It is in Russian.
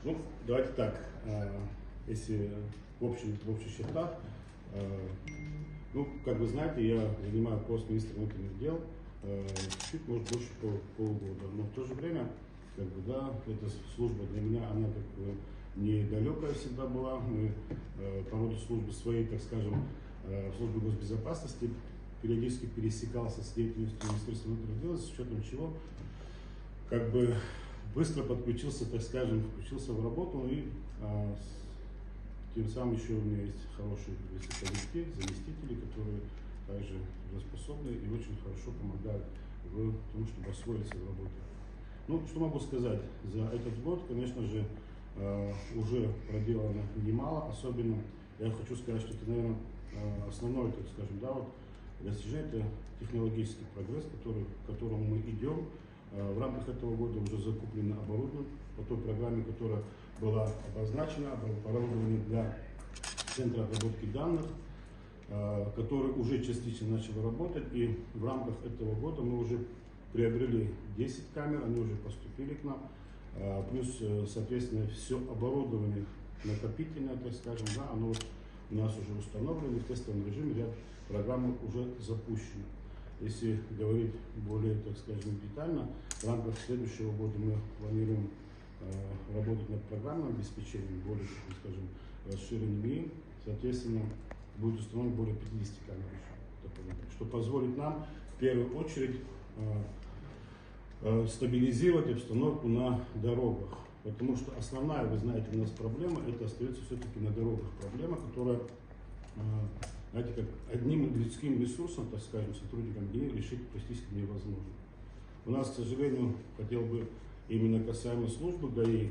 Ну, давайте так, если в общих чертах, ну, как вы знаете, я занимаю пост министра внутренних дел чуть, может, больше полугода, но в то же время, как бы, да, эта служба для меня, она как бы недалекая всегда была. Мы по роду службы своей, так скажем, службы госбезопасности периодически пересекался с деятельностью Министерства внутренних дел, с учетом чего, как бы, быстро подключился, так скажем, включился в работу, и тем самым еще у меня есть хорошие коллеги, заместители, которые также способны и очень хорошо помогают в том, чтобы освоиться в работе. Ну, что могу сказать? За этот год, конечно же, уже проделано немало, особенно я хочу сказать, что это, наверное, основное, так скажем, да, вот, достижение — это технологический прогресс, к которому мы идем. В рамках этого года уже закуплено оборудование по той программе, которая была обозначена, оборудование для центра обработки данных, который уже частично начал работать. И в рамках этого года мы уже приобрели 10 камер, они уже поступили к нам. Плюс, соответственно, все оборудование накопительное, так скажем, да, оно вот у нас уже установлено в тестовом режиме, ряд программ уже запущено. Если говорить более, так скажем, детально, в рамках следующего года мы планируем работать над программным обеспечением, более, так скажем, расширенным, и, соответственно, будет установлено более 50 камер еще, что позволит нам в первую очередь стабилизировать обстановку на дорогах. Потому что основная, вы знаете, у нас проблема, это остается все-таки на дорогах проблема, которая, знаете, как одним людским ресурсом, так скажем, сотрудникам ГИ решить практически невозможно. У нас, к сожалению, хотел бы именно касаемо службы ГАИ,